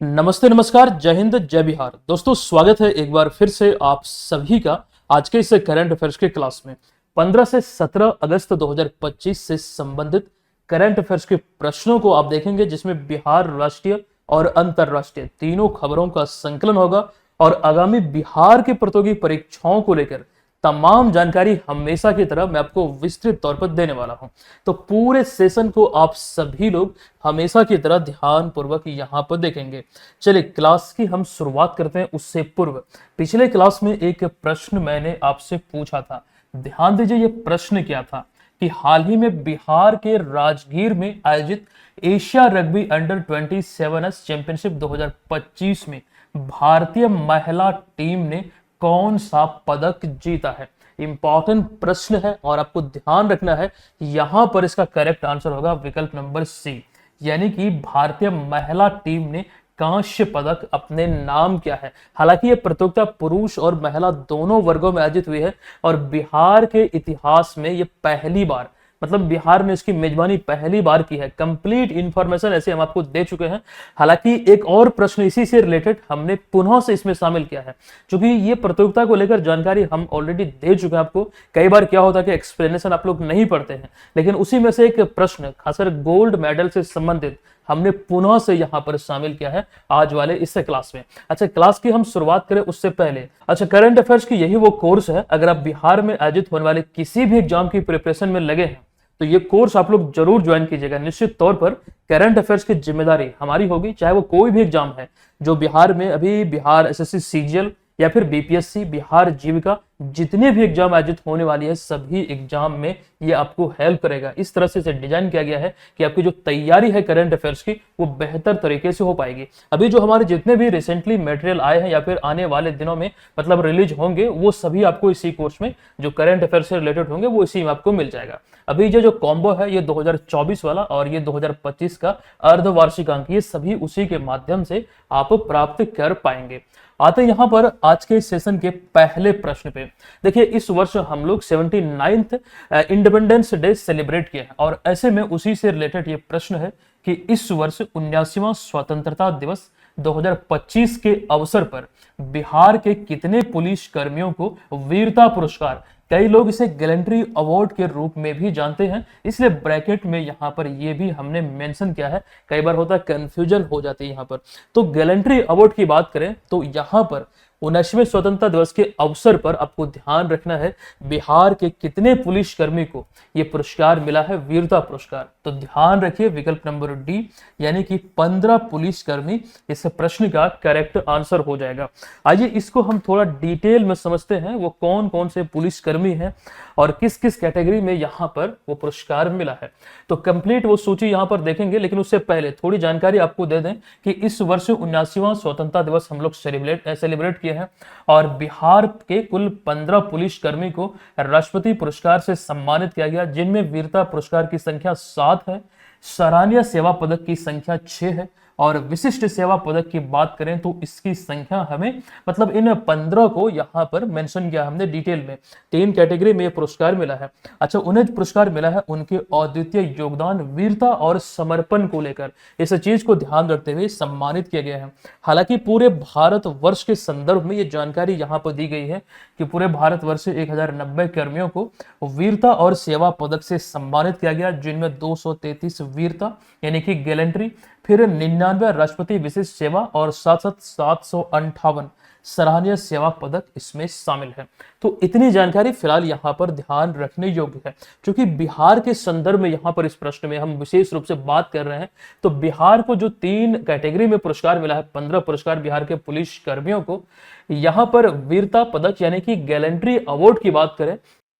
नमस्ते नमस्कार, जय हिंद जय बिहार। दोस्तों, स्वागत है एक बार फिर से आप सभी का आज के इस करंट अफेयर्स के क्लास में। 15 से 17 अगस्त 2025 से संबंधित करंट अफेयर्स के प्रश्नों को आप देखेंगे, जिसमें बिहार राष्ट्रीय और अंतरराष्ट्रीय तीनों खबरों का संकलन होगा और आगामी बिहार की प्रतियोगी परीक्षाओं को लेकर तमाम जानकारी हमेशा की तरह मैं आपको विस्तृत तौर पर देने वाला हूं। तो पूरे सेशन को आप सभी लोग हमेशा की तरह ध्यान पूर्वक यहां पर देखेंगे। चलिए क्लास की हम शुरुआत करते हैं। उससे पूर्व पिछले क्लास में एक प्रश्न मैंने आपसे पूछा था, ध्यान दीजिए ये प्रश्न क्या था कि हाल ही में बिहार के राजगीर में आयोजित एशिया रग्बी अंडर 27 चैंपियनशिप 2025 में भारतीय महिला टीम ने कौन सा पदक जीता है। इंपॉर्टेंट प्रश्न है और आपको ध्यान रखना है, यहां पर इसका करेक्ट आंसर होगा विकल्प नंबर सी, यानी कि भारतीय महिला टीम ने कांस्य पदक अपने नाम किया है। हालांकि यह प्रतियोगिता पुरुष और महिला दोनों वर्गों में आयोजित हुई है और बिहार के इतिहास में यह पहली बार, मतलब बिहार ने इसकी मेजबानी पहली बार की है। कंप्लीट इंफॉर्मेशन ऐसे हम आपको दे चुके हैं। हालांकि एक और प्रश्न इसी से रिलेटेड हमने पुनः से इसमें शामिल किया है, क्योंकि ये प्रतियोगिता को लेकर जानकारी हम ऑलरेडी दे चुके हैं आपको। कई बार क्या होता है कि एक्सप्लेनेशन आप लोग नहीं पढ़ते हैं, लेकिन उसी में से एक प्रश्न खासकर गोल्ड मेडल से संबंधित हमने पुनः से यहां पर शामिल किया है आज वाले इस क्लास में। अच्छा, क्लास की हम शुरुआत करें उससे पहले, अच्छा, करंट अफेयर्स की यही वो कोर्स है, अगर आप बिहार में आयोजित होने वाले किसी भी एग्जाम की प्रिपरेशन में लगे हैं तो ये कोर्स आप लोग जरूर ज्वाइन कीजिएगा। निश्चित तौर पर करंट अफेयर्स की जिम्मेदारी हमारी होगी, चाहे वो कोई भी एग्जाम है जो बिहार में अभी बिहार एसएससी सीजीएल या फिर बीपीएससी, बिहार जीविका, जितने भी एग्जाम आयोजित होने वाली है सभी एग्जाम में ये आपको हेल्प करेगा। इस तरह से इसे डिजाइन किया गया है कि आपकी जो तैयारी है करंट अफेयर्स की वो बेहतर तरीके से हो पाएगी। अभी जो हमारे जितने भी रिसेंटली मटेरियल आए हैं या फिर आने वाले दिनों में मतलब रिलीज होंगे, वो सभी आपको इसी कोर्स में जो करंट अफेयर्स से रिलेटेड होंगे वो इसी में आपको मिल जाएगा। अभी जो कॉम्बो है ये 2024 वाला और ये 2025 का अर्धवार्षिक अंक, ये सभी उसी के माध्यम से आप प्राप्त कर पाएंगे। आते हैं यहां पर आज के सेशन के पहले प्रश्न पे। देखिए, इस वर्ष हम लोग 79th इंडिपेंडेंस डे सेलिब्रेट किए हैं और ऐसे में उसी से रिलेटेड ये प्रश्न है कि इस वर्ष 79वां स्वतंत्रता दिवस 2025 के अवसर पर बिहार के कितने पुलिस कर्मियों को वीरता पुरस्कार, कई लोग इसे गैलेंट्री अवार्ड के रूप में भी जानते हैं, इसलिए ब्रैकेट में यहां पर ये भी हमने मेंशन किया है। कई बार होता है कंफ्यूजन हो जाती है यहां पर। तो गैलेंट्री अवार्ड की बात करें तो यहां पर 19वें स्वतंत्रता दिवस के अवसर पर आपको ध्यान रखना है बिहार के कितने पुलिस कर्मी को यह पुरस्कार मिला है, वीरता पुरस्कार। तो ध्यान रखिए विकल्प नंबर डी, यानी कि 15 पुलिस कर्मी इस प्रश्न का करेक्ट आंसर हो जाएगा। आइए इसको हम थोड़ा डिटेल में समझते हैं, वो कौन कौन से पुलिस कर्मी हैं और किस किस कैटेगरी में यहां पर वो पुरस्कार मिला है। तो कंप्लीट वो सूची यहां पर देखेंगे, लेकिन उससे पहले थोड़ी जानकारी आपको दे दें कि इस वर्ष 79वां स्वतंत्रता दिवस हम लोग सेलिब्रेट किए हैं और बिहार के कुल 15 पुलिस कर्मी को राष्ट्रपति पुरस्कार से सम्मानित किया गया, जिनमें वीरता पुरस्कार की संख्या 7 है, सराहनीय सेवा पदक की संख्या 6 है और विशिष्ट सेवा पदक की बात करें तो इसकी संख्या हमें, मतलब इन 15 को यहां पर मेंशन किया हमने डिटेल में। 3 कैटेगरी में यह पुरस्कार मिला है। अच्छा, उन्हें पुरस्कार मिला है उनके अद्वितीय योगदान, वीरता और समर्पण को लेकर, इस चीज को ध्यान रखते हुए सम्मानित किया गया है। हालांकि पूरे भारत वर्ष के संदर्भ में यह जानकारी यहां पर दी गई है कि पूरे भारत वर्ष से 1090 कर्मियों को वीरता और सेवा पदक से सम्मानित किया गया, जिनमें 233 वीरता यानी कि गैलेंट्री, फिर 99 राष्ट्रपति विशिष्ट सेवा और साथ साथ 758 सराहनीय सेवा पदक इसमें शामिल है। तो इतनी जानकारी फिलहाल यहाँ पर ध्यान रखने योग्य है, क्योंकि बिहार के संदर्भ में यहाँ पर इस प्रश्न में हम विशेष रूप से बात कर रहे हैं। तो बिहार को जो 3 कैटेगरी में पुरस्कार मिला है, 15 पुरस्कार बिहार के पुलिस कर्मियों को, यहाँ पर वीरता पदक यानी कि गैलेंट्री अवार्ड की बात करें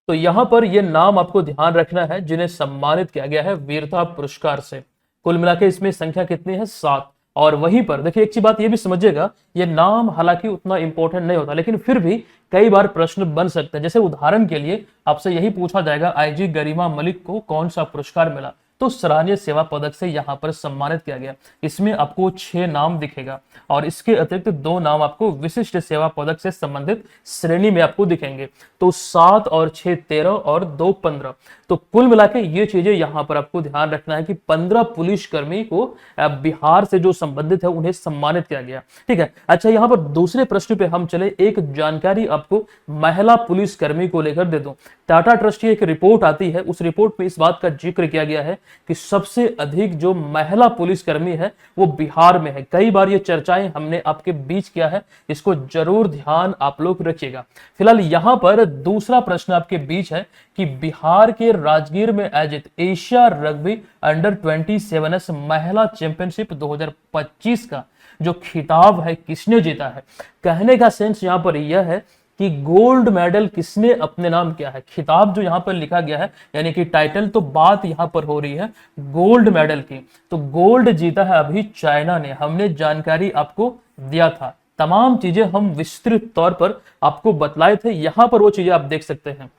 तो यहाँ पर यह नाम आपको ध्यान रखना है जिन्हें सम्मानित किया गया है वीरता पुरस्कार से। कुल मिलाकर इसमें संख्या कितनी है, 7। और वहीं पर देखिए एक चीज बात ये भी समझिएगा, ये नाम हालांकि उतना इंपॉर्टेंट नहीं होता, लेकिन फिर भी कई बार प्रश्न बन सकते हैं। जैसे उदाहरण के लिए आपसे यही पूछा जाएगा आईजी गरिमा मलिक को कौन सा पुरस्कार मिला, तो सराहनीय सेवा पदक से यहाँ पर सम्मानित किया गया। इसमें आपको 6 नाम दिखेगा और इसके अतिरिक्त 2 नाम आपको विशिष्ट सेवा पदक से संबंधित श्रेणी में आपको दिखेंगे। तो 7 और 6 13 और 2 15। तो कुल मिलाकर ये चीजें यहाँ पर आपको ध्यान रखना है कि 15 पुलिसकर्मी को बिहार से जो संबंधित है उन्हें सम्मानित किया गया। ठीक है, अच्छा यहाँ पर दूसरे प्रश्न पे हम चले। एक जानकारी आपको महिला पुलिसकर्मी को लेकर दे दूं। टाटा ट्रस्ट की एक रिपोर्ट आती है, उस रिपोर्ट में इस बात का जिक्र किया गया है कि सबसे अधिक जो महिला पुलिसकर्मी है वो बिहार में है। कई बार ये चर्चाएं हमने आपके बीच किया है, इसको जरूर ध्यान आप लोग रखिएगा। फिलहाल यहां पर दूसरा प्रश्न आपके बीच है कि बिहार के राजगीर में आयोजित एशिया रग्बी अंडर 27 महिला चैंपियनशिप 2025 का जो खिताब है किसने जीता है। कहने का सेंस यहां पर यह है कि गोल्ड मेडल किसने अपने नाम किया है। खिताब जो यहां पर लिखा गया है यानी कि टाइटल, तो बात यहां पर हो रही है गोल्ड मेडल की। तो गोल्ड जीता है अभी चाइना ने, हमने जानकारी आपको दिया था। तमाम चीजें हम विस्तृत तौर पर आपको बतलाए थे, यहां पर वो चीजें आप देख सकते हैं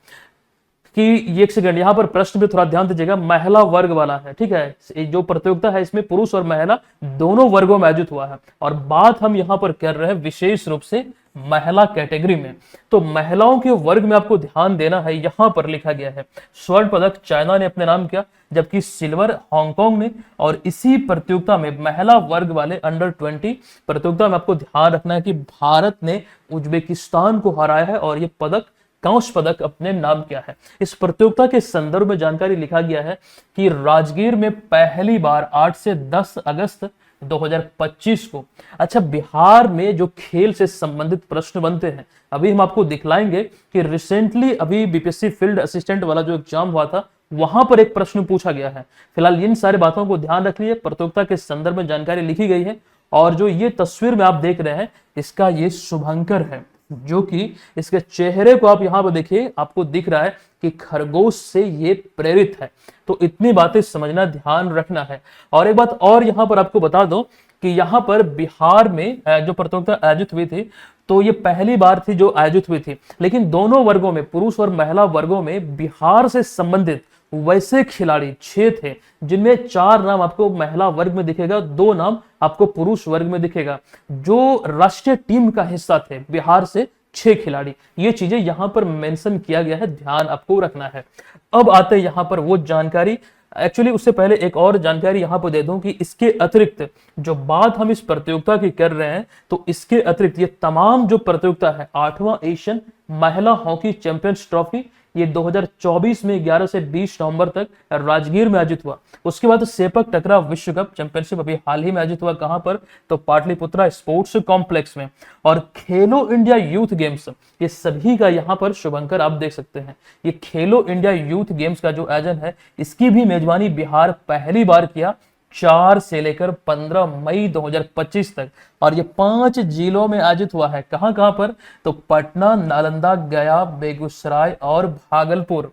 कि एक सेकंड, यहां पर प्रश्न पे थोड़ा ध्यान दीजिएगा। महिला वर्ग वाला है, ठीक है, जो प्रतियोगिता है इसमें पुरुष और महिला दोनों वर्गों में आयोजित हुआ है और बात हम यहां पर कर रहे हैं विशेष रूप से महिला कैटेगरी में। तो महिलाओं के वर्ग में आपको ध्यान देना है, यहां पर लिखा गया है स्वर्ण पदक चाइना ने अपने नाम किया, जबकि सिल्वर हांगकांग ने। और इसी प्रतियोगिता में महिला वर्ग वाले अंडर 20 प्रतियोगिता में आपको ध्यान रखना है कि भारत ने उज्बेकिस्तान को हराया है और ये पदक कांस्य पदक अपने नाम किया है। इस प्रतियोगिता के संदर्भ में जानकारी लिखा गया है कि राजगीर में पहली बार 8 से 10 अगस्त 2025 को। अच्छा, बिहार में जो खेल से संबंधित प्रश्न बनते हैं अभी हम आपको दिखलाएंगे कि रिसेंटली अभी बीपीएससी फील्ड असिस्टेंट वाला जो एग्जाम हुआ था वहां पर एक प्रश्न पूछा गया है। फिलहाल इन सारी बातों को ध्यान रख लीजिए, प्रतियोगिता के संदर्भ में जानकारी लिखी गई है। और जो ये तस्वीर में आप देख रहे हैं इसका ये शुभंकर है, जो कि इसके चेहरे को आप यहां पर देखिए, आपको दिख रहा है कि खरगोश से ये प्रेरित है। तो इतनी बातें समझना, ध्यान रखना है। और एक बात और यहां पर आपको बता दो कि यहां पर बिहार में जो प्रतियोगिता आयोजित हुई थी तो ये पहली बार थी जो आयोजित हुई थी, लेकिन दोनों वर्गों में, पुरुष और महिला वर्गों में बिहार से संबंधित वैसे खिलाड़ी 6 थे, जिनमें 4 नाम आपको महिला वर्ग में दिखेगा, 2 नाम आपको पुरुष वर्ग में दिखेगा। जो राष्ट्रीय टीम का हिस्सा थे बिहार से 6 खिलाड़ी, ये चीजें यहां पर मेंशन किया गया है, ध्यान आपको रखना है। अब आते हैं यहां पर वो जानकारी। एक्चुअली उससे पहले एक और जानकारी यहां पर दे दूं कि इसके अतिरिक्त जो बात हम इस प्रतियोगिता की कर रहे हैं, तो इसके अतिरिक्त ये तमाम जो प्रतियोगिता है 8वां एशियन महिला हॉकी चैंपियंस ट्रॉफी, ये 2024 में 11 से 20 नवंबर तक राजगीर में आयोजित हुआ। उसके बाद सेपक टकरा विश्व कप चैंपियनशिप अभी हाल ही में आयोजित हुआ, कहां पर, तो पाटलिपुत्रा स्पोर्ट्स कॉम्प्लेक्स में। और खेलो इंडिया यूथ गेम्स, ये सभी का यहां पर शुभंकर आप देख सकते हैं। ये खेलो इंडिया यूथ गेम्स का जो आयोजन है इसकी भी मेजबानी बिहार पहली बार किया, 4 से लेकर 15 मई 2025 तक। और ये 5 जिलों में आयोजित हुआ है। कहां कहां पर, तो पटना, नालंदा, गया, बेगूसराय और भागलपुर।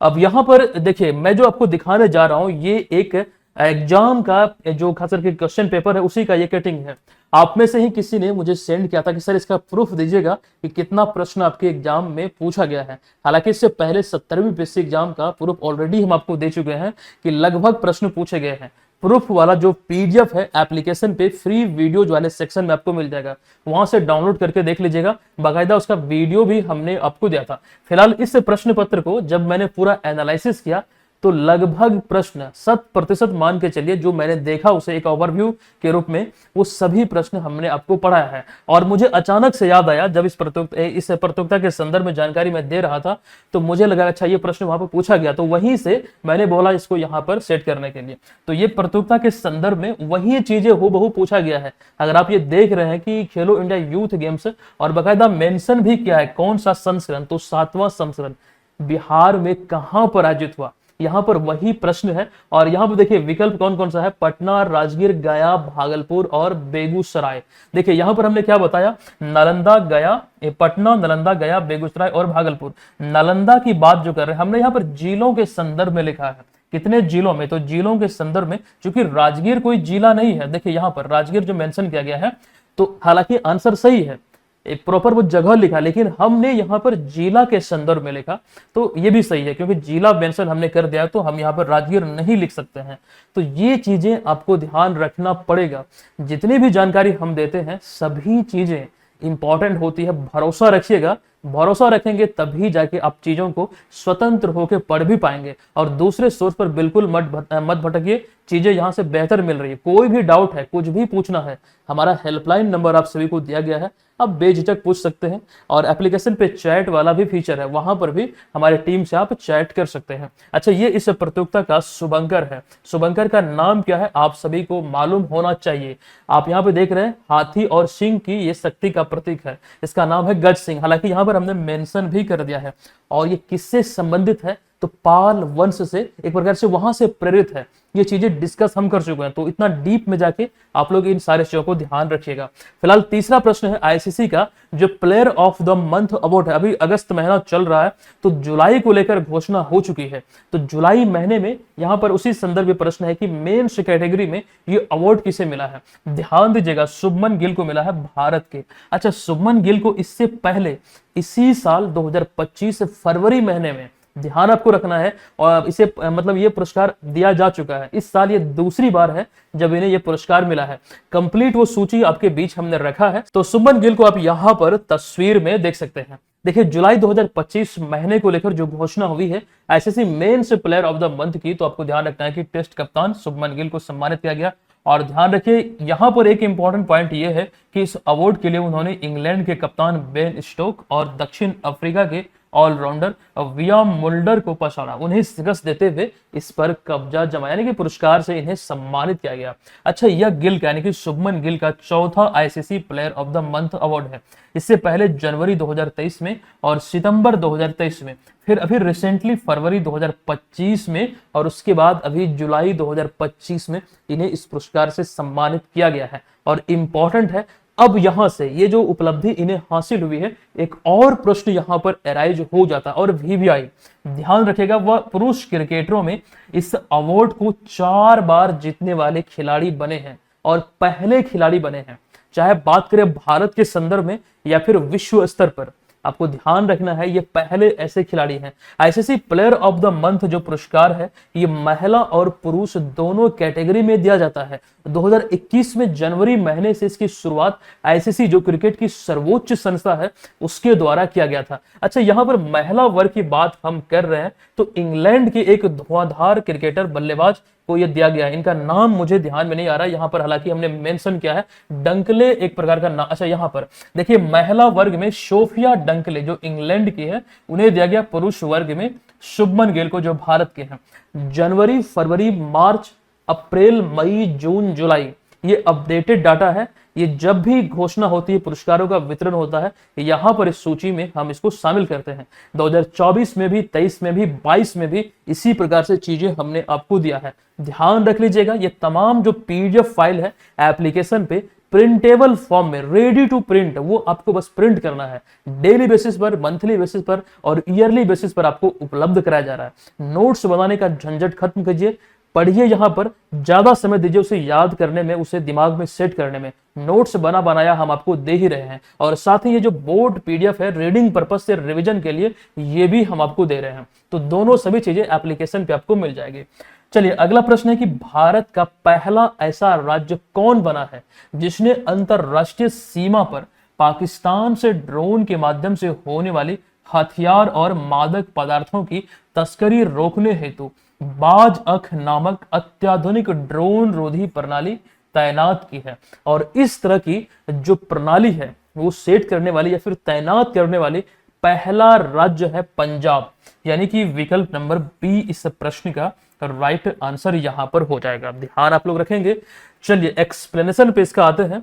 अब यहां पर देखिए, मैं जो आपको दिखाने जा रहा हूं ये एक एग्जाम का जो खास करके क्वेश्चन पेपर है उसी का ये कटिंग है। आप में से ही किसी ने मुझे सेंड किया था कि सर इसका प्रूफ दीजिएगा कि कितना प्रश्न आपके एग्जाम में पूछा गया है। हालांकि इससे पहले 17वीं बीपीएससी एग्जाम का प्रूफ ऑलरेडी हम आपको दे चुके हैं कि लगभग प्रश्न पूछे गए हैं। प्रूफ वाला जो पीडीएफ है एप्लीकेशन पे फ्री वीडियोज वाले सेक्शन में आपको मिल जाएगा, वहां से डाउनलोड करके देख लीजिएगा। बाकायदा उसका वीडियो भी हमने आपको दिया था। फिलहाल इस प्रश्न पत्र को जब मैंने पूरा एनालिसिस किया तो लगभग प्रश्न 100% मान के चलिए, जो मैंने देखा उसे एक ओवरव्यू के रूप में, वो सभी प्रश्न हमने आपको पढ़ाया है। और मुझे अचानक से याद आया जब इस प्रतियोगिता के संदर्भ में जानकारी मैं दे रहा था, तो मुझे लगा अच्छा ये प्रश्न वहां पर पूछा गया, तो वहीं से मैंने बोला इसको यहाँ पर सेट करने के लिए। तो ये प्रतियोगिता के संदर्भ में वही चीजें हूबहू पूछा गया है। अगर आप ये देख रहे हैं कि खेलो इंडिया यूथ गेम्स, और बाकायदा मेंशन भी किया है कौन सा संस्करण, तो 7वां संस्करण बिहार में कहां पर आयोजित हुआ, यहां पर वही प्रश्न है। और यहां पर देखिए विकल्प कौन कौन सा है, पटना, राजगीर, गया, भागलपुर और बेगूसराय। देखिए यहां पर हमने क्या बताया, नालंदा, गया, पटना, नालंदा, गया, बेगूसराय और भागलपुर। नालंदा की बात जो कर रहे हैं हमने यहां पर जिलों के संदर्भ में लिखा है, कितने जिलों में, तो जिलों के संदर्भ में, क्योंकि राजगीर कोई जिला नहीं है। देखिए यहां पर राजगीर जो मेंशन किया गया है, तो हालांकि आंसर सही है, एक प्रॉपर वो जगह लिखा, लेकिन हमने यहाँ पर जिला के संदर्भ में लिखा, तो ये भी सही है क्योंकि जिला मेंशन हमने कर दिया तो हम यहाँ पर राजगीर नहीं लिख सकते हैं। तो ये चीजें आपको ध्यान रखना पड़ेगा। जितनी भी जानकारी हम देते हैं सभी चीजें इंपॉर्टेंट होती है, भरोसा रखिएगा। भरोसा रखेंगे तभी जाके आप चीजों को स्वतंत्र होकर पढ़ भी पाएंगे। और दूसरे सोर्स पर बिल्कुल मत भटकिए, चीजें यहां से बेहतर मिल रही है। कोई भी डाउट है, कुछ भी पूछना है, हमारा हेल्पलाइन नंबर आप सभी को दिया गया है, आप बेझिझक पूछ सकते हैं। और एप्लीकेशन पे चैट वाला भी फीचर है, वहां पर भी हमारी टीम से आप चैट कर सकते हैं। अच्छा, ये इस प्रतियोगिता का शुभंकर है। शुभंकर का नाम क्या है आप सभी को मालूम होना चाहिए। आप यहाँ पे देख रहे हैं हाथी और सिंह की ये शक्ति का प्रतीक है, इसका नाम है गज सिंह। हालांकि यहाँ पर हमने मेंशन भी कर दिया है। और ये किससे संबंधित है, तो पाल वंश से, एक प्रकार से वहां से प्रेरित है। ये चीजें डिस्कस हम कर चुके हैं, तो इतना डीप में जाके आप लोग इन सारे चीजों को ध्यान रखिएगा। फिलहाल तीसरा प्रश्न है आईसीसी का, जो player of the month award है। अभी अगस्त महीना चल रहा है, तो जुलाई को लेकर घोषणा हो चुकी है। तो जुलाई महीने में यहाँ पर उसी संदर्भ में प्रश्न है कि मेंस कैटेगरी में ये अवार्ड किसे मिला है। ध्यान दीजिएगा, शुभमन गिल को मिला है, भारत के। अच्छा, शुभमन गिल को इससे पहले इसी साल 2025 फरवरी महीने में, ध्यान आपको रखना है, और इसे मतलब ये पुरस्कार दिया जा चुका है। इस साल ये दूसरी बार है जब इन्हें ये पुरस्कार मिला है। कंप्लीट वो सूची आपके बीच हमने रखा है, तो शुभमन गिल को आप यहाँ पर तस्वीर में देख सकते हैं। देखिए, जुलाई 2025 महीने को लेकर जो घोषणा हुई है ICC men's player of the month की, तो आपको ध्यान रखना है कि टेस्ट कप्तान शुभमन गिल को सम्मानित किया गया। और ध्यान रखिए, यहां पर एक इंपॉर्टेंट पॉइंट ये है कि इस अवार्ड के लिए उन्होंने इंग्लैंड के कप्तान बेन स्टोक और दक्षिण अफ्रीका के ऑलराउंडर विलियम मुल्डर को पछाड़ा, उन्हें शिकस्त देते हुए इस पर कब्जा जमाया, यानी कि पुरस्कार से इन्हें सम्मानित किया गया। अच्छा, यह गिल यानी कि शुभमन गिल का चौथा ICC player of the month award है। इससे पहले जनवरी 2023 में और सितंबर 2023 में, फिर अभी रिसेंटली फरवरी 2025 में, और उसके बाद अभी जुलाई 2025 में इन्हें इस पुरस्कार से सम्मानित किया गया है। और इंपॉर्टेंट है, अब यहां से ये जो उपलब्धि इन्हें हासिल हुई है, एक और प्रश्न यहां पर एराइज हो जाता है, और वीवीआई ध्यान रखेगा, वह पुरुष क्रिकेटरों में इस अवार्ड को 4 बार जीतने वाले खिलाड़ी बने हैं और पहले खिलाड़ी बने हैं। चाहे बात करें भारत के संदर्भ में या फिर विश्व स्तर पर, आपको ध्यान रखना है ये पहले ऐसे खिलाड़ी हैं। ICC player of the month जो पुरस्कार है, ये महिला और पुरुष दोनों कैटेगरी में दिया जाता है। 2021 में जनवरी महीने से इसकी शुरुआत आईसीसी जो क्रिकेट की सर्वोच्च संस्था है उसके द्वारा किया गया था। अच्छा, यहाँ पर महिला वर्ग की बात हम कर रहे हैं, तो इंग्लैंड के एक धुआंधार क्रिकेटर बल्लेबाज को यह दिया गया। इनका नाम मुझे ध्यान में नहीं आ रहा यहाँ पर, हालांकि हमने मेंशन किया है, डंकले एक प्रकार का नाम। अच्छा, यहाँ पर देखिए, महिला वर्ग में सोफिया डंकले जो इंग्लैंड की है, उन्हें दिया गया। पुरुष वर्ग में शुभमन गिल को जो भारत के हैं। जनवरी, फरवरी, मार्च, अप्रैल, मई, जून, जुलाई, ये अपडेटेड डाटा है। ये जब भी घोषणा होती है, पुरस्कारों का वितरण होता है, यहां पर इस सूची में हम इसको शामिल करते हैं। 2024 में भी, 23 में भी, 22 में भी इसी प्रकार से चीजें हमने आपको दिया है। ध्यान रख लीजिएगा, ये तमाम जो पीडीएफ फाइल है एप्लीकेशन पे प्रिंटेबल फॉर्म में, रेडी टू प्रिंट, वो आपको बस प्रिंट करना है। डेली बेसिस पर, मंथली बेसिस पर और ईयरली बेसिस पर आपको उपलब्ध कराया जा रहा है। नोट्स बनाने का झंझट खत्म कीजिए, पढ़िए, यहाँ पर ज्यादा समय दीजिए उसे याद करने में, उसे दिमाग में सेट करने में। नोट्स बना बनाया हम आपको दे ही रहे हैं, और साथ ही ये जो बोर्ड पीडीएफ है रीडिंग पर्पस से रिवीजन के लिए, ये भी हम आपको दे रहे हैं। तो दोनों सभी चीजें एप्लीकेशन पे आपको मिल जाएगी। चलिए, अगला प्रश्न है कि भारत का पहला ऐसा राज्य कौन बना है जिसने अंतरराष्ट्रीय सीमा पर पाकिस्तान से ड्रोन के माध्यम से होने वाली हथियार और मादक पदार्थों की तस्करी रोकने हेतु बाज अख नामक अत्याधुनिक ड्रोन रोधी प्रणाली तैनात की है। और इस तरह की जो प्रणाली है वो सेट करने वाली या फिर तैनात करने वाली पहला राज्य है पंजाब, यानी कि विकल्प नंबर बी इस प्रश्न का राइट आंसर यहां पर हो जाएगा। ध्यान आप लोग रखेंगे। चलिए, एक्सप्लेनेशन पे इसका आते हैं।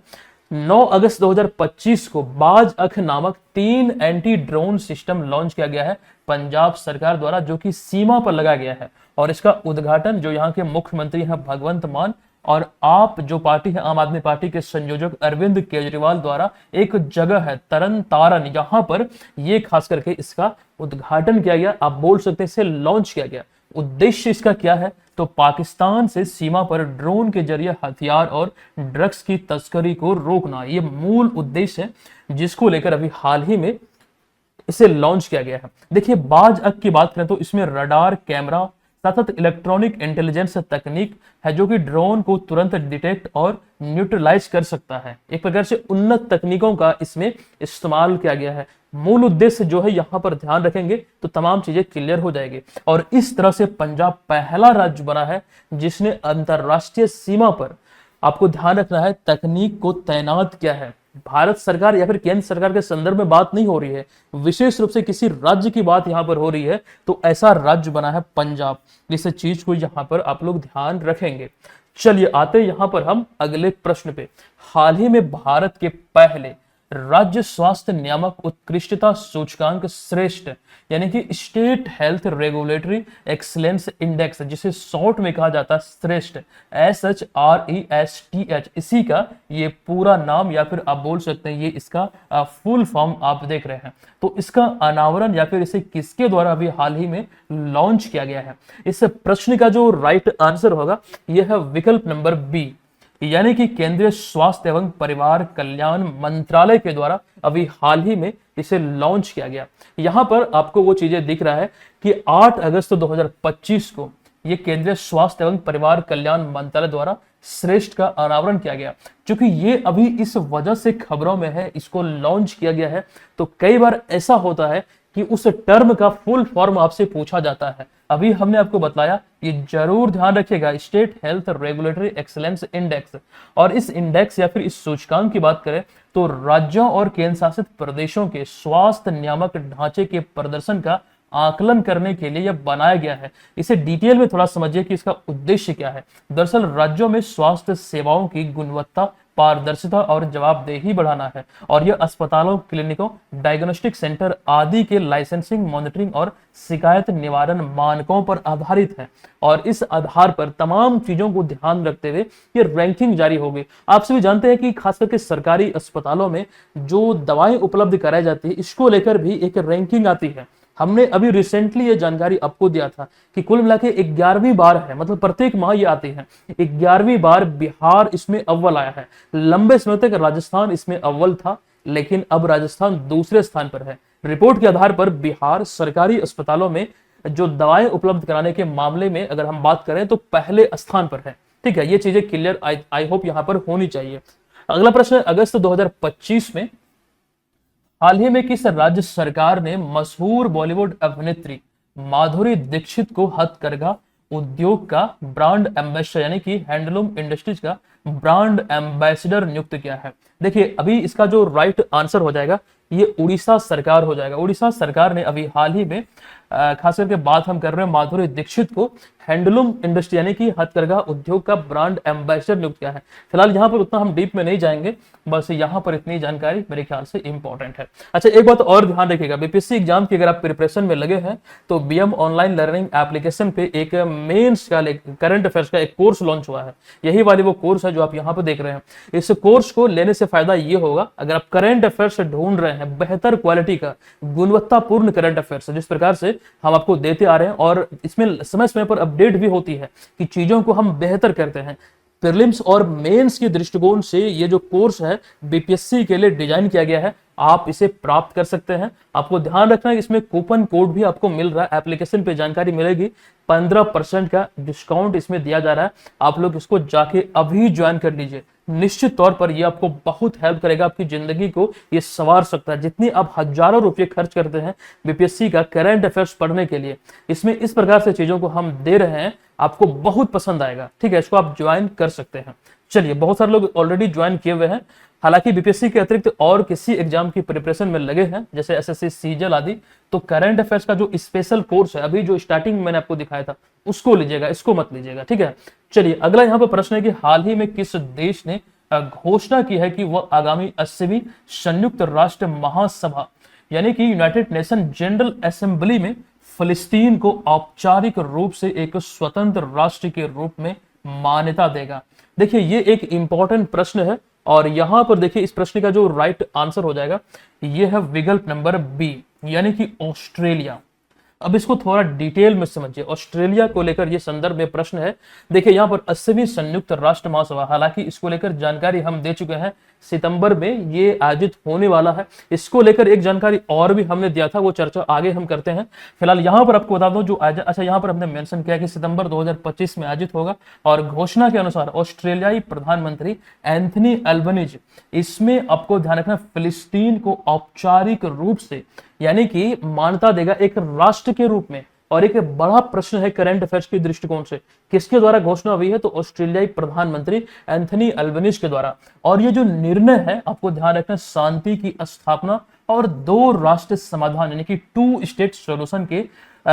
9 अगस्त 2025 को बाज अख नामक 3 एंटी ड्रोन सिस्टम लॉन्च किया गया है पंजाब सरकार द्वारा, जो कि सीमा पर लगाया गया है। और इसका उद्घाटन जो यहाँ के मुख्यमंत्री हैं भगवंत मान, और आप जो पार्टी है आम आदमी पार्टी के संयोजक अरविंद केजरीवाल द्वारा एक जगह है तरन तारन, यहाँ पर ये खास करके इसका उद्घाटन किया गया। आप बोल सकते हैं इसे लॉन्च किया गया। उद्देश्य इसका क्या है? तो पाकिस्तान से सीमा पर ड्रोन के जरिए हथियार और ड्रग्स की तस्करी को रोकना, ये मूल उद्देश्य है जिसको लेकर अभी हाल ही में इसे लॉन्च किया गया है। देखिए, बाज अक की बात करें तो इसमें रडार, कैमरा, साथ इलेक्ट्रॉनिक इंटेलिजेंस तकनीक है जो कि ड्रोन को तुरंत डिटेक्ट और न्यूट्रलाइज कर सकता है। एक प्रकार से उन्नत तकनीकों का इसमें इस्तेमाल किया गया है। मूल उद्देश्य जो है यहां पर ध्यान रखेंगे तो तमाम चीजें क्लियर हो जाएगी। और इस तरह से पंजाब पहला राज्य बना है जिसने अंतरराष्ट्रीय सीमा पर, आपको ध्यान रखना है, तकनीक को तैनात किया है। भारत सरकार या फिर केंद्र सरकार के संदर्भ में बात नहीं हो रही है, विशेष रूप से किसी राज्य की बात यहां पर हो रही है, तो ऐसा राज्य बना है पंजाब। इस चीज को यहां पर आप लोग ध्यान रखेंगे। चलिए आते यहां पर हम अगले प्रश्न पे। हाल ही में भारत के पहले राज्य स्वास्थ्य नियामक उत्कृष्टता सूचकांक श्रेष्ठ, यानी कि state health regulatory excellence index, जिसे शॉर्ट में कहा जाता है श्रेष्ठ, SHRESTH, इसी का ये पूरा नाम या फिर आप बोल सकते हैं ये इसका फुल फॉर्म आप देख रहे हैं। तो इसका अनावरण या फिर इसे किसके द्वारा अभी हाल ही में लॉन्च किया गया है? इस प्रश्न का जो राइट आंसर होगा यह है विकल्प नंबर बी, यानी कि केंद्रीय स्वास्थ्य एवं परिवार कल्याण मंत्रालय के द्वारा अभी हाल ही में इसे लॉन्च किया गया। यहां पर आपको वो चीजें दिख रहा है कि 8 अगस्त 2025 को ये केंद्रीय स्वास्थ्य एवं परिवार कल्याण मंत्रालय द्वारा श्रेष्ठ का अनावरण किया गया। क्योंकि ये अभी इस वजह से खबरों में है, इसको लॉन्च किया गया है, तो कई बार ऐसा होता है कि उस टर्म का फुल फॉर्म आपसे पूछा जाता है। अभी हमने आपको बताया, ये जरूर ध्यान रखिएगा, state health regulatory excellence index. और इस इंडेक्स या फिर इस सूचकांक की बात करें तो राज्यों और केंद्र शासित प्रदेशों के स्वास्थ्य नियामक ढांचे के प्रदर्शन का आकलन करने के लिए यह बनाया गया है। इसे डिटेल में थोड़ा समझिए कि इसका उद्देश्य क्या है। दरअसल राज्यों में स्वास्थ्य सेवाओं की गुणवत्ता, पारदर्शिता और जवाबदेही बढ़ाना है, और यह अस्पतालों, क्लिनिकों, डायग्नोस्टिक सेंटर आदि के लाइसेंसिंग, मॉनिटरिंग और शिकायत निवारण मानकों पर आधारित है। और इस आधार पर तमाम चीजों को ध्यान रखते हुए ये रैंकिंग जारी होगी। आप सभी जानते हैं कि खास करके सरकारी अस्पतालों में जो दवाएं उपलब्ध कराई जाती है, इसको लेकर भी एक रैंकिंग आती है। हमने अभी रिसेंटली ये जानकारी आपको दिया था कि कुल मिला के 11वीं बार है, मतलब प्रत्येक माह ये आती है, 11वीं बार बिहार इसमें अव्वल आया है। लंबे समय तक राजस्थान इसमें अव्वल था, लेकिन अब राजस्थान दूसरे स्थान पर है। रिपोर्ट के आधार पर बिहार सरकारी अस्पतालों में जो दवाएं उपलब्ध कराने के मामले में अगर हम बात करें तो पहले स्थान पर है। ठीक है, ये चीजें क्लियर आई होप यहां पर होनी चाहिए। अगला प्रश्न, अगस्त 2025 में हाल ही में किस राज्य सरकार ने मशहूर बॉलीवुड अभिनेत्री माधुरी दीक्षित को हथकरघा उद्योग का ब्रांड एम्बेसडर, यानी कि हैंडलूम इंडस्ट्रीज का ब्रांड एम्बेसडर नियुक्त किया है? देखिए, अभी इसका जो राइट आंसर हो जाएगा ये उड़ीसा सरकार हो जाएगा। उड़ीसा सरकार ने अभी हाल ही में खास करके बात हम कर रहे हैं माधुरी दीक्षित को हैंडलूम इंडस्ट्री यानी कि हथकरघा उद्योग का ब्रांड एम्बेसडर नियुक्त किया है। फिलहाल यहाँ पर उतना हम डीप में नहीं जाएंगे, बस यहाँ पर इतनी जानकारी मेरे ख्याल से इंपॉर्टेंट है। अच्छा, एक बात और ध्यान रखिएगा, बीपीएससी एग्जाम की अगर आप प्रिपरेशन में लगे हैं तो बीएम ऑनलाइन लर्निंग एप्लीकेशन पे एक मेंस का करंट अफेयर्स का एक कोर्स लॉन्च हुआ है। यही वाली वो कोर्स है जो आप यहाँ पर देख रहे हैं। इस कोर्स को लेने से फायदा ये होगा, अगर आप करंट अफेयर्स ढूंढ रहे हैं, बेहतर क्वालिटी का गुणवत्तापूर्ण करंट अफेयर्स जिस प्रकार से हम आपको देते आ रहे हैं, और इसमें समय समय पर अपडेट भी होती है कि चीजों को हम बेहतर करते हैं। प्रीलिम्स और मेंस के दृष्टिकोण से ये जो कोर्स है बीपीएससी के लिए डिजाइन किया गया है, आप इसे प्राप्त कर सकते हैं। आपको ध्यान रखना है इसमें कूपन कोड भी आपको मिल रहा है, एप्लीकेशन पे जानकारी मिलेगी, 15% का डिस्काउंट इसमें दिया जा रहा है। आप लोग इसको जाके अभी ज्वाइन कर लीजिए, निश्चित तौर पर ये आपको बहुत हेल्प करेगा, आपकी जिंदगी को ये संवार सकता है। जितनी आप हजारों रुपये खर्च करते हैं बीपीएससी का करंट अफेयर्स पढ़ने के लिए, इसमें इस प्रकार से चीजों को हम दे रहे हैं, आपको बहुत पसंद आएगा। ठीक है, इसको आप ज्वाइन कर सकते हैं। चलिए, बहुत सारे लोग ऑलरेडी ज्वाइन किए हुए हैं। हालांकि बीपीएससी के अतिरिक्त और किसी एग्जाम की प्रिपरेशन में लगे हैं जैसे एसएससी, सीजीएल आदि, तो करंट अफेयर्स का जो स्पेशल कोर्स है अभी जो स्टार्टिंग में मैंने आपको दिखाया था उसको लीजिएगा, इसको मत लीजिएगा। ठीक है, चलिए अगला यहाँ पर प्रश्न है कि हाल ही में किस देश ने घोषणा की है कि वह आगामी 80वीं संयुक्त राष्ट्र महासभा यानी कि यूनाइटेड नेशन जनरल असेंबली में फिलिस्तीन को औपचारिक रूप से एक स्वतंत्र राष्ट्र के रूप में मान्यता देगा? देखिए, ये एक इंपॉर्टेंट प्रश्न है, और यहां पर देखिए इस प्रश्न का जो राइट आंसर हो जाएगा ये है विकल्प नंबर बी, यानी कि ऑस्ट्रेलिया। अब इसको थोड़ा डिटेल में समझिए। ऑस्ट्रेलिया को लेकर ये संदर्भ में प्रश्न है। देखिए यहाँ पर 80वीं संयुक्त राष्ट्र महासभा, हालांकि इसको लेकर जानकारी हम दे चुके हैं, सितंबर में ये आयोजित होने वाला है। इसको लेकर एक जानकारी और भी हमने दिया था, वो चर्चा आगे हम करते हैं। फिलहाल यहाँ पर आपको बता दूं जो अच्छा यहाँ पर हमने मेंशन किया कि सितंबर 2025 में आयोजित होगा, और घोषणा के अनुसार ऑस्ट्रेलियाई प्रधानमंत्री एंथनी अल्बनीज इसमें आपको ध्यान रखना फिलिस्तीन को औपचारिक रूप से यानी कि मान्यता देगा एक राष्ट्र के रूप में। और एक बड़ा प्रश्न है करंट अफेयर्स के दृष्टिकोण से, किसके द्वारा घोषणा हुई है, तो ऑस्ट्रेलियाई प्रधानमंत्री एंथनी अल्बनीज के द्वारा। और ये जो निर्णय है आपको ध्यान रखना शांति की स्थापना और दो राष्ट्र समाधान यानी कि 2 स्टेट सॉल्यूशन के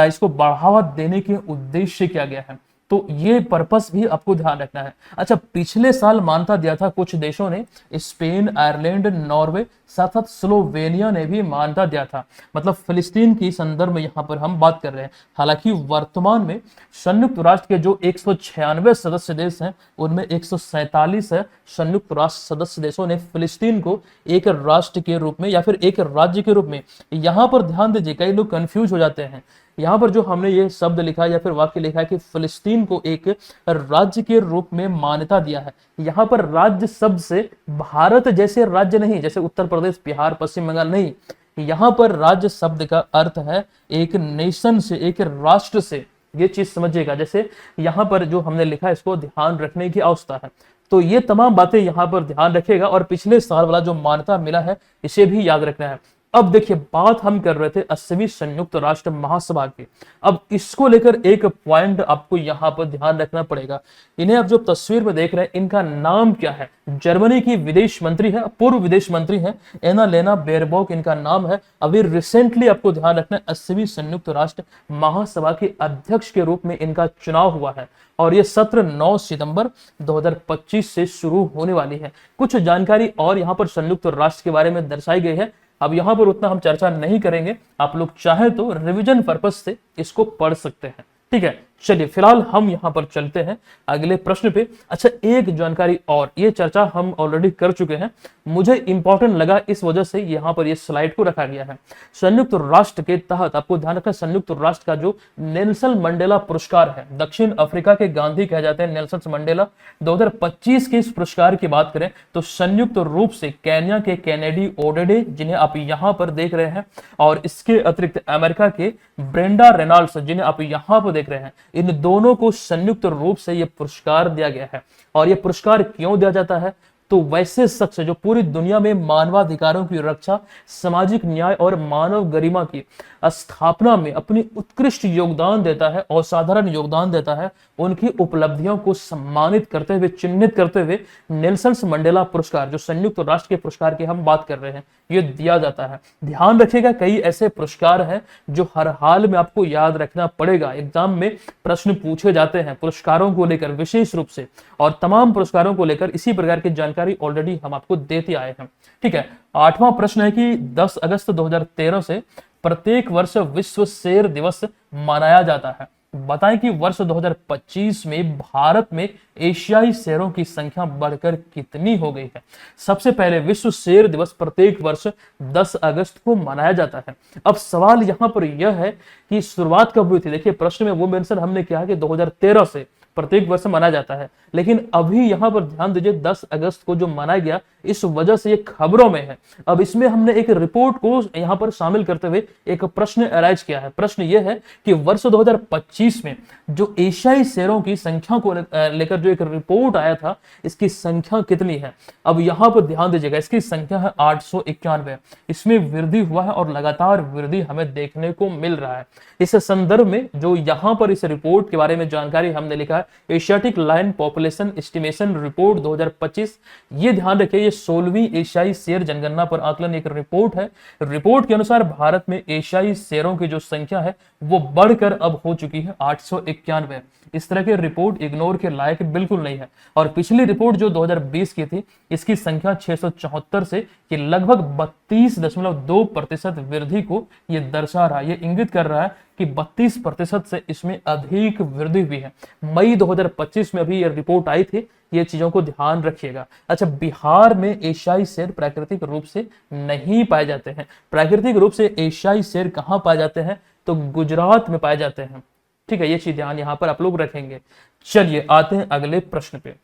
इसको बढ़ावा देने के उद्देश्य से किया गया है। तो ये पर्पस भी आपको ध्यान रखना है। अच्छा, पिछले साल मान्यता दिया था कुछ देशों ने, स्पेन, आयरलैंड, नॉर्वे, साथ साथ स्लोवेनिया ने भी मान्यता दिया था, मतलब फिलिस्तीन की संदर्भ में यहाँ पर हम बात कर रहे हैं। हालांकि वर्तमान में संयुक्त राष्ट्र के जो 196 सदस्य देश हैं उनमें 147 संयुक्त राष्ट्र सदस्य देशों ने फिलिस्तीन को एक राष्ट्र के रूप में या फिर एक राज्य के रूप में, यहाँ पर ध्यान दीजिए कई लोग कंफ्यूज हो जाते हैं। यहाँ पर जो हमने ये शब्द लिखा है या फिर वाक्य लिखा है कि फिलिस्तीन को एक राज्य के रूप में मान्यता दिया है, यहाँ पर राज्य शब्द से भारत जैसे राज्य नहीं, जैसे उत्तर प्रदेश, बिहार, पश्चिम बंगाल नहीं। यहाँ पर राज्य शब्द का अर्थ है एक नेशन से, एक राष्ट्र से। ये चीज समझिएगा, जैसे यहाँ पर जो हमने लिखा है इसको ध्यान रखने की आवश्यकता है। तो ये तमाम बातें यहाँ पर ध्यान रखिएगा, और पिछले साल वाला जो मान्यता मिला है इसे भी याद रखना है। अब देखिए, बात हम कर रहे थे 80वीं संयुक्त राष्ट्र महासभा की। अब इसको लेकर एक पॉइंट आपको यहाँ पर ध्यान रखना पड़ेगा। इन्हें आप जो तस्वीर में देख रहे हैं, इनका नाम क्या है? जर्मनी की विदेश मंत्री है, पूर्व विदेश मंत्री है, एनालेना बेयरबॉक इनका नाम है। अभी रिसेंटली आपको ध्यान रखना है 80वीं संयुक्त राष्ट्र महासभा के अध्यक्ष के रूप में इनका चुनाव हुआ है, और यह सत्र 9 सितंबर 2025 से शुरू होने वाली है। कुछ जानकारी और यहाँ पर संयुक्त राष्ट्र के बारे में दर्शाई गई है। अब यहाँ पर उतना हम चर्चा नहीं करेंगे, आप लोग चाहे तो रिवीजन पर्पस से इसको पढ़ सकते हैं। ठीक है, चलिए फिलहाल हम यहाँ पर चलते हैं अगले प्रश्न पे। अच्छा, एक जानकारी और, ये चर्चा हम ऑलरेडी कर चुके हैं, मुझे इंपॉर्टेंट लगा इस वजह से यहाँ पर ये स्लाइड को रखा गया है। संयुक्त राष्ट्र के तहत आपको ध्यान रखना, संयुक्त राष्ट्र का जो नेल्सन मंडेला पुरस्कार है, दक्षिण अफ्रीका के गांधी कहे जाते हैं नेल्सन मंडेला, 2025 के इस पुरस्कार की बात करें तो संयुक्त रूप से केन्या के केनेडी ओडेडे, जिन्हें आप यहाँ पर देख रहे हैं, और इसके अतिरिक्त अमेरिका के ब्रेंडा रेनॉल्ड्स, जिन्हें आप यहाँ पर देख रहे हैं, इन दोनों को संयुक्त रूप से यह पुरस्कार दिया गया है। और यह पुरस्कार क्यों दिया जाता है? तो वैसे शख्स जो पूरी दुनिया में मानवाधिकारों की रक्षा, सामाजिक न्याय और मानव गरिमा की स्थापना में अपनी उत्कृष्ट योगदान देता है, असाधारण योगदान देता है, उनकी उपलब्धियों को सम्मानित करते हुए, चिन्हित करते हुए नेल्सन मंडेला पुरस्कार, जो संयुक्त राष्ट्र के पुरस्कार की हम बात कर रहे हैं, ये दिया जाता है। ध्यान रखिएगा, कई ऐसे पुरस्कार हैं जो हर हाल में आपको याद रखना पड़ेगा। एग्जाम में प्रश्न पूछे जाते हैं पुरस्कारों को लेकर विशेष रूप से, और तमाम पुरस्कारों को लेकर इसी प्रकार की जानकारी ऑलरेडी हम आपको देते आए हैं। ठीक है, 8वां प्रश्न है कि 10 अगस्त 2013 से प्रत्येक वर्ष विश्व शेर दिवस मनाया जाता है। बताएं कि वर्ष 2025 में भारत में एशियाई शेरों की संख्या बढ़कर कितनी हो गई है। सबसे पहले विश्व शेर दिवस प्रत्येक वर्ष 10 अगस्त को मनाया जाता है। अब सवाल यहां पर यह है कि शुरुआत कब हुई थी। देखिए, प्रश्न में वो मेंशन हमने किया है कि 2013 से प्रत्येक वर्ष मनाया जाता है, लेकिन अभी यहां पर ध्यान दीजिए 10 अगस्त को जो मनाया गया, इस वजह से ये खबरों में है। अब इसमें हमने एक रिपोर्ट को यहां पर शामिल करते हुए एक प्रश्न अराइज किया है। प्रश्न यह है कि वर्ष 2025 में जो एशियाई शेरों की संख्या को लेकर जो एक रिपोर्ट आया था, इसकी संख्या कितनी है। अब यहां पर ध्यान दीजिएगा, इसकी संख्या है 891। इसमें वृद्धि हुआ है और लगातार वृद्धि हमें देखने को मिल रहा है। इस संदर्भ में जो यहां पर इस रिपोर्ट के बारे में जानकारी हमने लिखा है, Asiatic lion population estimation report 2025, ये ध्यान रखिए, ये 16वीं एशियाई शेर जनगणना पर आकलन एक रिपोर्ट है। रिपोर्ट के अनुसार भारत में एशियाई शेरों की जो संख्या है वो बढ़कर अब हो चुकी है 891। इस तरह की रिपोर्ट इग्नोर के लायक बिल्कुल नहीं है। और पिछली रिपोर्ट जो 2020 की थी, इसकी संख्या 674 से ये लगभग 32.2% वृद्धि को ये दर्शा रहा है। ये इंगित कर रहा है कि 32% से इसमें अधिक वृद्धि हुई है। मई 2025 में अभी ये रिपोर्ट आई थी, ये चीजों को ध्यान रखिएगा। अच्छा, बिहार में एशियाई शेर प्राकृतिक रूप से नहीं पाए जाते हैं। प्राकृतिक रूप से एशियाई शेर कहां पाए जाते हैं? तो गुजरात में पाए जाते हैं। ठीक है, ये चीज ध्यान यहां पर आप लोग रखेंगे। चलिए आते हैं अगले प्रश्न पे।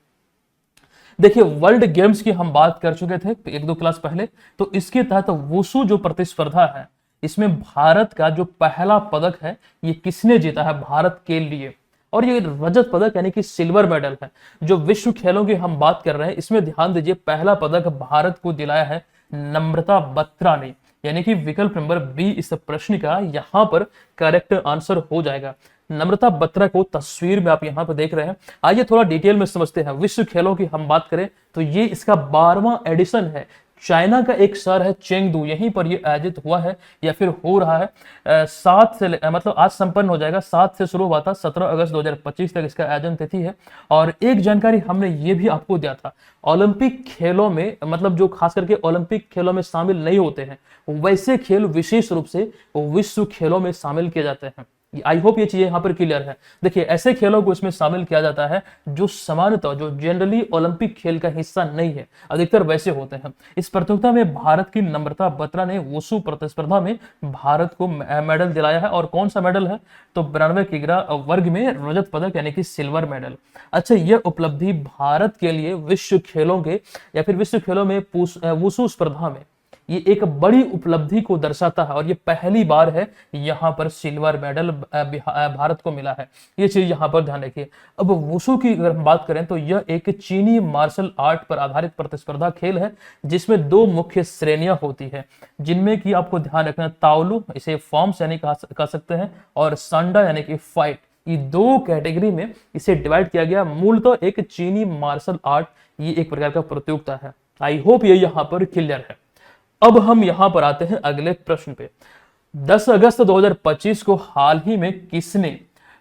देखिए वर्ल्ड गेम्स की हम बात कर चुके थे एक दो क्लास पहले, तो इसके तहत वुशु जो प्रतिस्पर्धा है, इसमें भारत का जो पहला पदक है ये किसने जीता है भारत के लिए, और ये रजत पदक यानी कि सिल्वर मेडल है। जो विश्व खेलों की हम बात कर रहे हैं इसमें ध्यान दीजिए, पहला पदक भारत को दिलाया है नम्रता बत्रा ने, यानी कि विकल्प नंबर बी इस प्रश्न का यहां पर करेक्ट आंसर हो जाएगा। नम्रता बत्रा को तस्वीर में आप यहां पर देख रहे हैं। आइए थोड़ा डिटेल में समझते हैं। विश्व खेलों की हम बात करें तो ये इसका 12वां एडिशन है। चाइना का एक शहर है चेंगदू, यहीं पर ये आयोजित हुआ है या फिर हो रहा है। 7 से मतलब आज संपन्न हो जाएगा, 7 से शुरू हुआ था, 17 अगस्त 2025 तक इसका आयोजन तिथि है। और एक जानकारी हमने ये भी आपको दिया था, ओलंपिक खेलों में मतलब जो खास करके ओलंपिक खेलों में शामिल नहीं होते हैं वैसे खेल विशेष रूप से विश्व खेलों में शामिल किए जाते हैं। आई होप ये चीजें यहां पर क्लियर है। देखिए ऐसे खेलों को इसमें शामिल किया जाता है जो सामान्यतः जो जनरली ओलंपिक खेल का हिस्सा नहीं है, अधिकतर वैसे होते हैं। इस प्रतियोगिता में भारत की नम्रता बत्रा ने वुशु प्रतिस्पर्धा में भारत को मेडल दिलाया है। और कौन सा मेडल है, तो 92 किग्रा वर्ग में रजत पदक यानी कि सिल्वर मेडल। अच्छा, यह उपलब्धि भारत के लिए विश्व खेलों के या फिर विश्व खेलों में वुशु स्पर्धा में ये एक बड़ी उपलब्धि को दर्शाता है, और ये पहली बार है यहां पर सिल्वर मेडल भारत को मिला है। ये चीज यहां पर ध्यान रखिए। अब वुशु की अगर हम बात करें तो यह एक चीनी मार्शल आर्ट पर आधारित प्रतिस्पर्धा खेल है जिसमें 2 मुख्य श्रेणियां होती है, जिनमें कि आपको ध्यान रखना ताओलू, इसे फॉर्म्स यानी कह सकते हैं, और सांडा यानी कि फाइट, ये 2 कैटेगरी में इसे डिवाइड किया गया। मूलतः एक चीनी मार्शल आर्ट ये एक प्रकार का प्रतियोगिता है। आई होप ये यहां पर क्लियर है। अब हम यहां पर आते हैं अगले प्रश्न पे। 10 अगस्त 2025 को हाल ही में किसने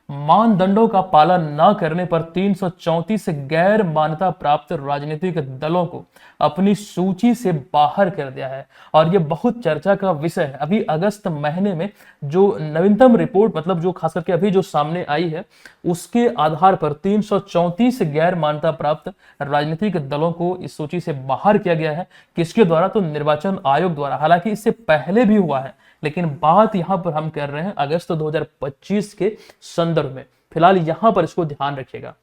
मानदंडों का पालन न करने पर 334 गैर मान्यता प्राप्त राजनीतिक दलों को अपनी सूची से बाहर कर दिया है? और यह बहुत चर्चा का विषय है। अभी अगस्त महीने में जो नवीनतम रिपोर्ट मतलब जो खास करके अभी जो सामने आई है उसके आधार पर 334 गैर मान्यता प्राप्त राजनीतिक दलों को इस सूची से बाहर किया गया है। किसके द्वारा, तो निर्वाचन आयोग द्वारा। हालांकि इससे पहले भी हुआ है, लेकिन बात यहां पर हम कर रहे हैं अगस्त 2025 के संदर्भ में। फिलहाल यहां पर इसको ध्यान रखिएगा।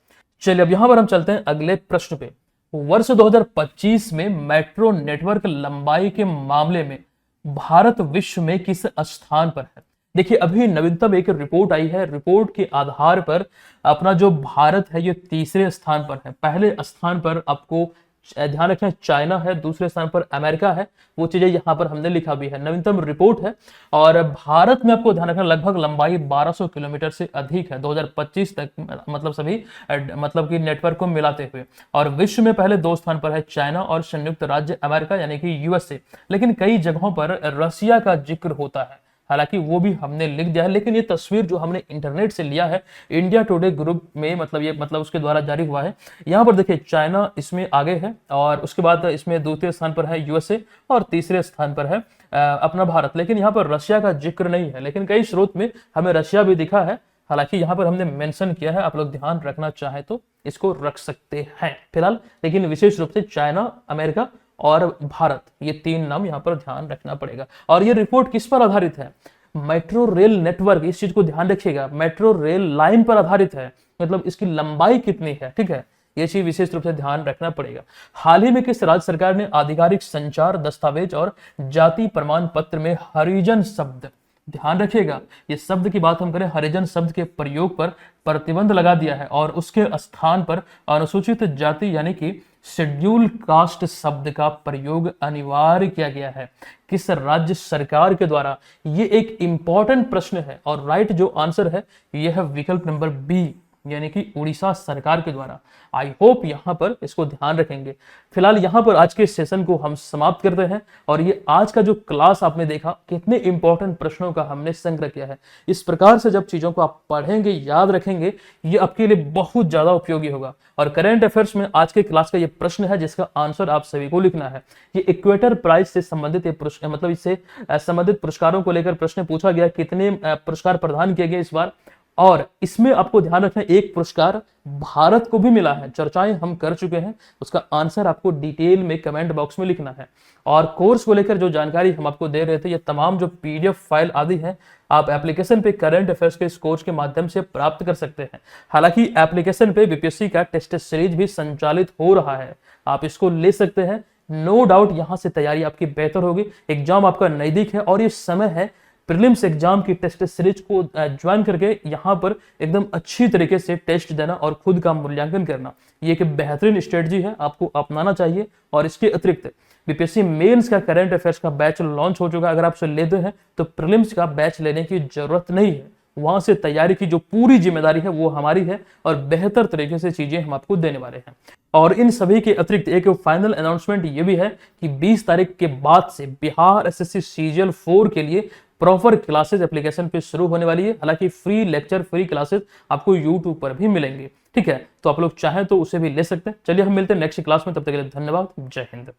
चलिए अब यहां पर हम चलते हैं अगले प्रश्न पे। वर्ष 2025 में मेट्रो नेटवर्क लंबाई के मामले में भारत विश्व में किस स्थान पर है? देखिए अभी नवीनतम एक रिपोर्ट आई है, रिपोर्ट के आधार पर अपना जो भारत है ये 3रे स्थान पर है। पहले स्थान पर आपको ध्यान रखना चाइना है, दूसरे स्थान पर अमेरिका है। वो चीजें यहां पर हमने लिखा भी है, नवीनतम रिपोर्ट है। और भारत में आपको ध्यान रखना लगभग लंबाई 1200 किलोमीटर से अधिक है 2025 तक, मतलब सभी मतलब कि नेटवर्क को मिलाते हुए। और विश्व में पहले 2 स्थान पर है चाइना और संयुक्त राज्य अमेरिका यानी कि यूएसए, लेकिन कई जगहों पर रसिया का जिक्र होता है, हालांकि वो भी हमने लिख दिया है। लेकिन ये तस्वीर जो हमने इंटरनेट से लिया है इंडिया टुडे ग्रुप में, मतलब ये मतलब उसके द्वारा जारी हुआ है। यहाँ पर देखिए चाइना इसमें आगे है, और उसके बाद इसमें 2रे स्थान पर है यूएसए, और 3रे स्थान पर है अपना भारत। लेकिन यहाँ पर रशिया का जिक्र नहीं है, लेकिन कई स्रोत में हमें रशिया भी दिखा है। हालांकि यहाँ पर हमने मेंशन किया है, आप लोग ध्यान रखना चाहे तो इसको रख सकते हैं फिलहाल, लेकिन विशेष रूप से चाइना, अमेरिका और भारत, ये 3 नाम यहां पर ध्यान रखना पड़ेगा। और ये रिपोर्ट किस पर आधारित है? मेट्रो रेल नेटवर्क, इस चीज को ध्यान रखिएगा, मेट्रो रेल लाइन पर आधारित है, मतलब इसकी लंबाई कितनी है। ठीक है, ये चीज विशेष रूप से ध्यान रखना पड़ेगा। हाल ही में किस राज्य सरकार ने आधिकारिक संचार दस्तावेज और जाति प्रमाण पत्र में हरिजन शब्द, ध्यान रखिएगा ये शब्द की बात हम करें, हरिजन शब्द के प्रयोग पर प्रतिबंध लगा दिया है, और उसके स्थान पर अनुसूचित जाति यानी कि शेड्यूल कास्ट शब्द का प्रयोग अनिवार्य किया गया है? किस राज्य सरकार के द्वारा? ये एक इंपॉर्टेंट प्रश्न है, और राइट जो आंसर है यह है विकल्प नंबर बी, यानी कि उड़ीसा सरकार के द्वारा। आई होप यहां पर इसको ध्यान रखेंगे। फिलहाल यहां पर आज के सेशन को हम समाप्त करते हैं, और ये आज का जो क्लास आपने देखा कितने इंपॉर्टेंट प्रश्नों का हमने संग्रह किया है। इस प्रकार से जब चीजों को आप पढ़ेंगे, याद रखेंगे, ये आपके लिए बहुत ज्यादा उपयोगी होगा। और करंट अफेयर्स में आज के क्लास का ये प्रश्न है जिसका आंसर आप सभी को लिखना है। ये इक्वेटर प्राइज से संबंधित मतलब इससे संबंधित पुरस्कारों को लेकर प्रश्न पूछा गया, कितने पुरस्कार प्रदान किए गए इस बार, और इसमें आपको ध्यान रखना, एक पुरस्कार भारत को भी मिला है, चर्चाएं हम कर चुके हैं, उसका आंसर आपको डिटेल में कमेंट बॉक्स में लिखना है। और कोर्स को लेकर जो जानकारी हम आपको दे रहे थे, ये तमाम जो पीडीएफ फाइल आदि है आप एप्लीकेशन पे करंट अफेयर्स के इस कोर्स के माध्यम से प्राप्त कर सकते हैं। हालांकि एप्लीकेशन पे बीपीएससी का टेस्ट सीरीज भी संचालित हो रहा है, आप इसको ले सकते हैं। नो डाउट यहां से तैयारी आपकी बेहतर होगी। एग्जाम आपका नजदीक है और ये समय है प्रीलिम्स एग्जाम की टेस्ट सीरीज को ज्वाइन करके यहां पर एकदम अच्छी तरीके से टेस्ट देना और खुद का मूल्यांकन करना, ये एक बेहतरीन स्ट्रेटजी है, आपको अपनाना चाहिए। और इसके अतिरिक्त बीपीएससी मेंस का करंट अफेयर्स का बैच लॉन्च हो चुका है, अगर आप उसे लेते हैं तो प्रीलिम्स का बैच लेने की जरूरत नहीं है। वहां से तैयारी की जो पूरी जिम्मेदारी है वो हमारी है और बेहतर तरीके से चीजें हम आपको देने वाले हैं। और इन सभी के अतिरिक्त एक फाइनल अनाउंसमेंट ये भी है कि 20 तारीख के बाद से बिहार एसएससी सीजीएल 4 के लिए प्रॉपर क्लासेस एप्लीकेशन पे शुरू होने वाली है। हालांकि फ्री लेक्चर, फ्री क्लासेस आपको यूट्यूब पर भी मिलेंगे। ठीक है, तो आप लोग चाहें तो उसे भी ले सकते हैं। चलिए हम मिलते हैं नेक्स्ट क्लास में, तब तक के लिए धन्यवाद, जय हिंद।